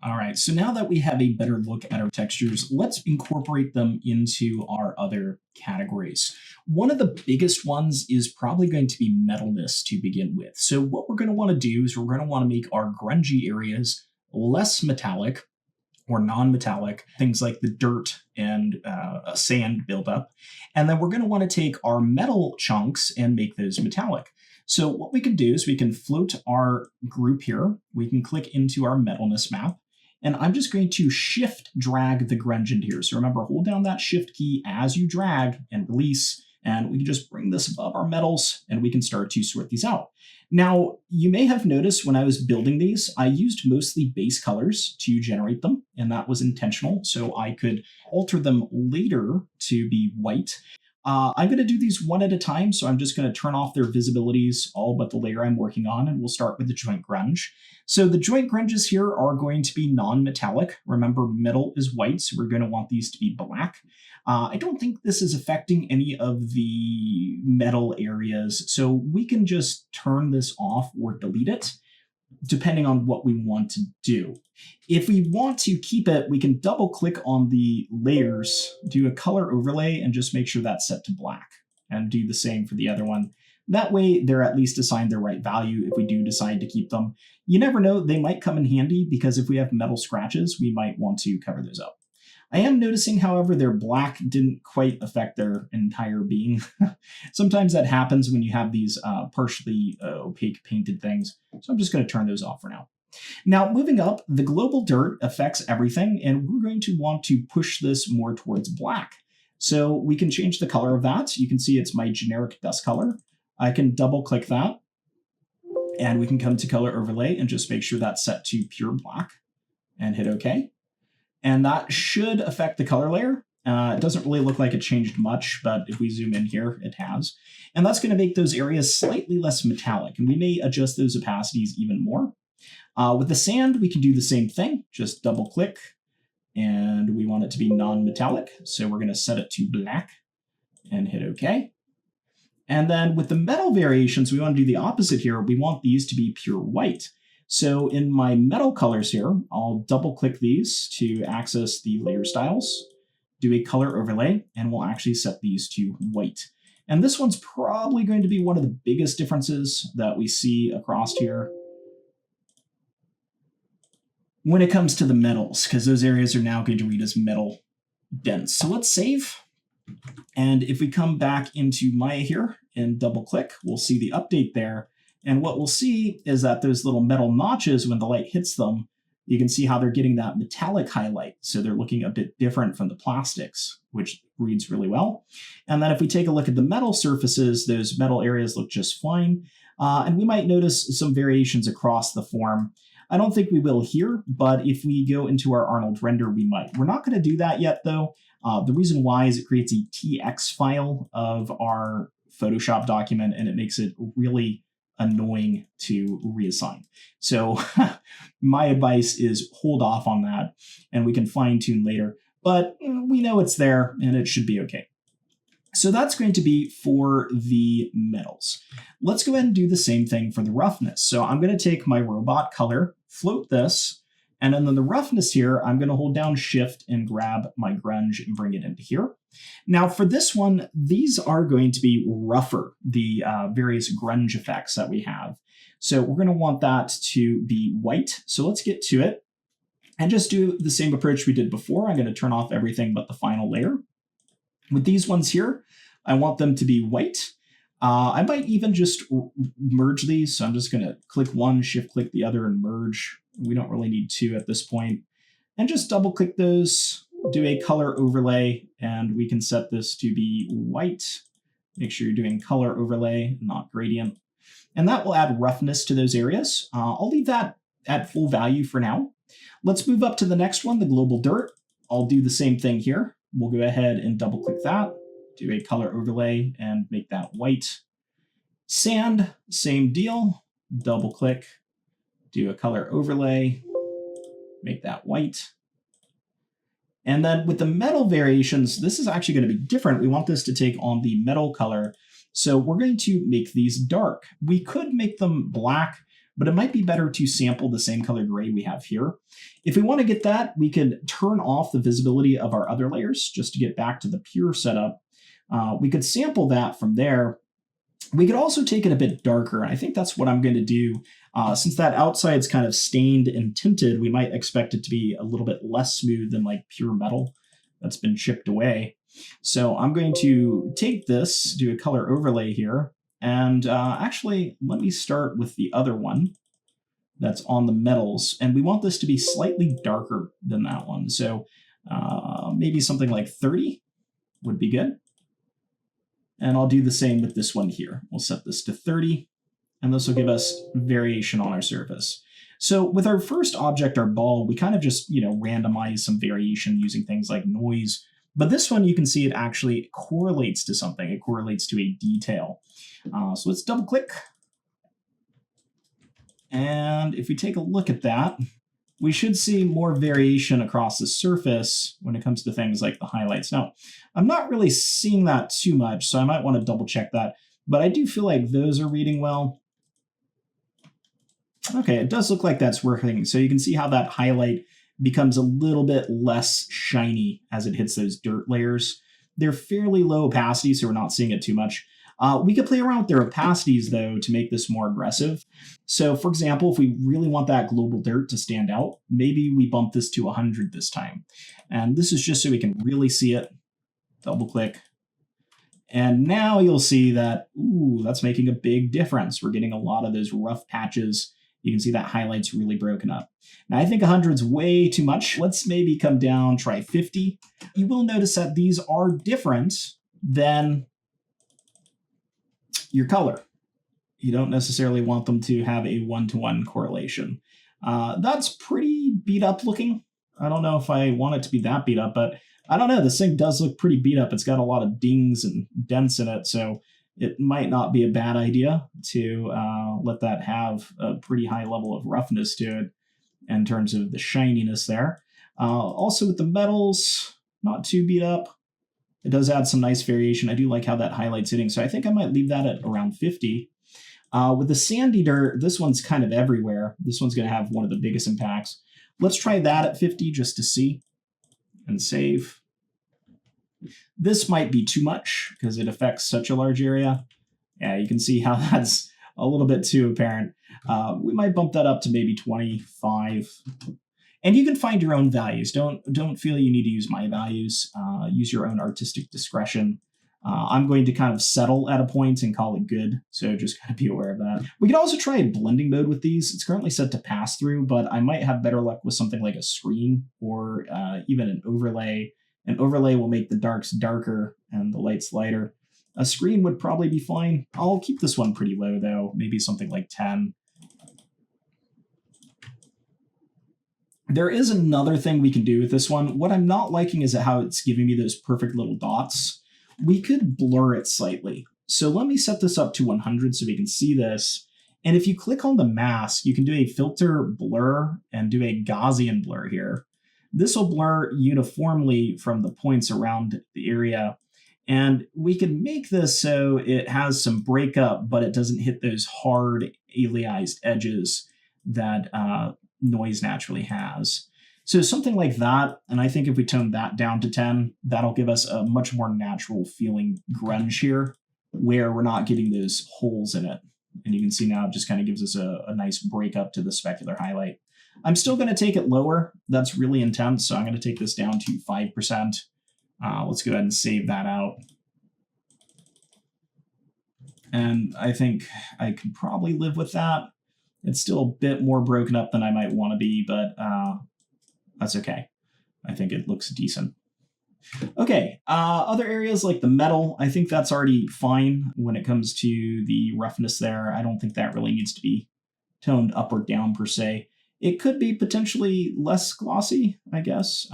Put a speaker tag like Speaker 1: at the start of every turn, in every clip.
Speaker 1: All right, so now that we have a better look at our textures, let's incorporate them into our other categories. One of the biggest ones is probably going to be metalness to begin with. So what we're going to want to do is we're going to want to make our grungy areas less metallic or non-metallic, things like the dirt and sand buildup. And then we're going to want to take our metal chunks and make those metallic. So what we can do is we can float our group here. We can click into our metalness map. And I'm just going to shift drag the grunge into here. So remember, hold down that shift key as you drag and release. And we can just bring this above our metals and we can start to sort these out. Now, you may have noticed when I was building these, I used mostly base colors to generate them, and that was intentional, so I could alter them later to be white. I'm going to do these one at a time, so I'm just going to turn off their visibilities, all but the layer I'm working on, and we'll start with the joint grunge. So the joint grunges here are going to be non-metallic. Remember, metal is white, so we're going to want these to be black. I don't think this is affecting any of the metal areas, so we can just turn this off or delete it, depending on what we want to do. If we want to keep it, we can double click on the layers, do a color overlay, and just make sure that's set to black, and do the same for the other one. That way, they're at least assigned their right value if we do decide to keep them. You never know, they might come in handy, because if we have metal scratches, we might want to cover those up. I am noticing, however, their black didn't quite affect their entire being. Sometimes that happens when you have these partially opaque painted things. So I'm just going to turn those off for now. Now, moving up, the global dirt affects everything, and we're going to want to push this more towards black. So we can change the color of that. You can see it's my generic dust color. I can double click that, and we can come to color overlay and just make sure that's set to pure black and hit OK. And that should affect the color layer. It doesn't really look like it changed much, but if we zoom in here, it has. And that's going to make those areas slightly less metallic, and we may adjust those opacities even more. With the sand, we can do the same thing. Just double click, and we want it to be non-metallic. So we're going to set it to black and hit OK. And then with the metal variations, we want to do the opposite here. We want these to be pure white. So in my metal colors here, I'll double click these to access the layer styles, do a color overlay, and we'll actually set these to white. And this one's probably going to be one of the biggest differences that we see across here when it comes to the metals, because those areas are now going to read as metal dense. So let's save. And if we come back into Maya here and double click, we'll see the update there. And what we'll see is that those little metal notches, when the light hits them, you can see how they're getting that metallic highlight. So they're looking a bit different from the plastics, which reads really well. And then if we take a look at the metal surfaces, those metal areas look just fine. And we might notice some variations across the form. I don't think we will here, but if we go into our Arnold render, we might. We're not going to do that yet, though. The reason why is it creates a TX file of our Photoshop document, and it makes it really annoying to reassign. So my advice is hold off on that, and we can fine tune later, but we know it's there and it should be okay. So that's going to be for the metals. Let's go ahead and do the same thing for the roughness. So I'm going to take my robot color, float this, and then the roughness here, I'm going to hold down shift and grab my grunge and bring it into here. Now for this one, these are going to be rougher, the various grunge effects that we have. So we're going to want that to be white. So let's get to it and just do the same approach we did before. I'm going to turn off everything but the final layer. With these ones here, I want them to be white. I might even just merge these. So I'm just going to click one, shift click the other and merge. We don't really need two at this point. And just double click those, do a color overlay, and we can set this to be white. Make sure you're doing color overlay, not gradient. And that will add roughness to those areas. I'll leave that at full value for now. Let's move up to the next one, the global dirt. I'll do the same thing here. We'll go ahead and double click that, do a color overlay and make that white. Sand, same deal, double click, do a color overlay, make that white. And then with the metal variations, this is actually going to be different. We want this to take on the metal color. So we're going to make these dark. We could make them black, but it might be better to sample the same color gray we have here. If we want to get that, we could turn off the visibility of our other layers just to get back to the pure setup. We could sample that from there. We could also take it a bit darker, and I think that's what I'm going to do. Since that outside's kind of stained and tinted, we might expect it to be a little bit less smooth than like pure metal that's been chipped away. So I'm going to take this, do a color overlay here, and actually let me start with the other one that's on the metals, and we want this to be slightly darker than that one. So maybe something like 30 would be good. And I'll do the same with this one here. We'll set this to 30, and this will give us variation on our surface. So with our first object, our ball, we kind of just, randomize some variation using things like noise. But this one, you can see it actually correlates to something. It correlates to a detail. So let's double click. And if we take a look at that, we should see more variation across the surface when it comes to things like the highlights. Now, I'm not really seeing that too much, so I might want to double check that, but I do feel like those are reading well. Okay, it does look like that's working. So you can see how that highlight becomes a little bit less shiny as it hits those dirt layers. They're fairly low opacity, so we're not seeing it too much. We could play around with their opacities, though, to make this more aggressive. So, for example, if we really want that global dirt to stand out, maybe we bump this to 100 this time. And this is just so we can really see it. Double click. And now you'll see that, ooh, that's making a big difference. We're getting a lot of those rough patches. You can see that highlight's really broken up. Now, I think 100's way too much. Let's maybe come down, try 50. You will notice that these are different than your color. You don't necessarily want them to have a one-to-one correlation. That's pretty beat up looking. I don't know if I want it to be that beat up, but I don't know. This thing does look pretty beat up. It's got a lot of dings and dents in it, so it might not be a bad idea to let that have a pretty high level of roughness to it in terms of the shininess there. Also with the metals, not too beat up. It does add some nice variation. I do like how that highlight's hitting, so I think I might leave that at around 50. With the sandy dirt, this one's kind of everywhere. This one's going to have one of the biggest impacts. Let's try that at 50 just to see and save. This might be too much because it affects such a large area. Yeah, you can see how that's a little bit too apparent. We might bump that up to maybe 25. And you can find your own values. Don't feel you need to use my values. Use your own artistic discretion. I'm going to kind of settle at a point and call it good, so just kind of be aware of that. We could also try a blending mode with these. It's currently set to pass through, but I might have better luck with something like a screen or even an overlay. An overlay will make the darks darker and the lights lighter. A screen would probably be fine. I'll keep this one pretty low, though, maybe something like 10. There is another thing we can do with this one. What I'm not liking is how it's giving me those perfect little dots. We could blur it slightly. So let me set this up to 100 so we can see this. And if you click on the mask, you can do a filter blur and do a Gaussian blur here. This will blur uniformly from the points around the area. And we can make this so it has some breakup, but it doesn't hit those hard aliased edges that noise naturally has. So something like that, and I think if we tone that down to 10, that'll give us a much more natural feeling grunge here, where we're not getting those holes in it. And you can see now it just kind of gives us a nice breakup to the specular highlight. I'm still going to take it lower. That's really intense, so I'm going to take this down to 5%. Let's go ahead and save that out. And I think I could probably live with that. It's still a bit more broken up than I might want to be, but that's okay. I think it looks decent. Okay, other areas like the metal, I think that's already fine when it comes to the roughness there. I don't think that really needs to be toned up or down per se. It could be potentially less glossy, I guess.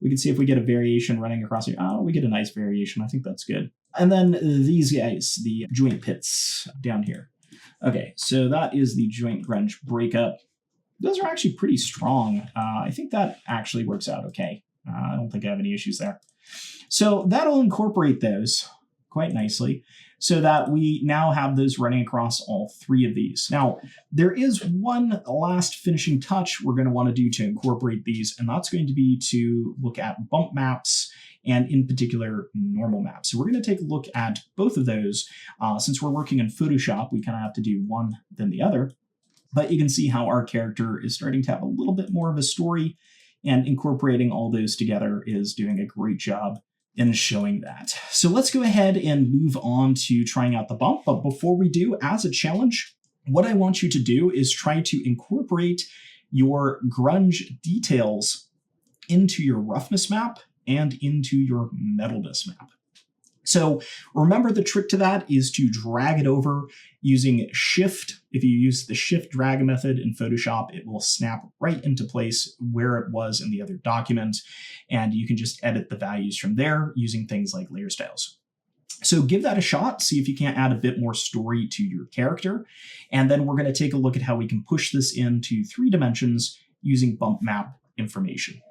Speaker 1: We can see if we get a variation running across here. Oh, we get a nice variation. I think that's good. And then these guys, the joint pits down here. Okay, so that is the joint grunge breakup. Those are actually pretty strong. I think that actually works out okay. I don't think I have any issues there. So that'll incorporate those quite nicely. so that we now have those running across all three of these. Now, there is one last finishing touch we're going to want to do to incorporate these, and that's going to be to look at bump maps and in particular normal maps. So we're going to take a look at both of those. Since we're working in Photoshop, we kind of have to do one then the other. But you can see how our character is starting to have a little bit more of a story, and incorporating all those together is doing a great job in showing that. So let's go ahead and move on to trying out the bump. But before we do, as a challenge, what I want you to do is try to incorporate your grunge details into your roughness map and into your metalness map. So remember, the trick to that is to drag it over using Shift. If you use the Shift drag method in Photoshop, it will snap right into place where it was in the other document, and you can just edit the values from there using things like layer styles. So give that a shot, see if you can't add a bit more story to your character, and then we're going to take a look at how we can push this into 3 dimensions using bump map information.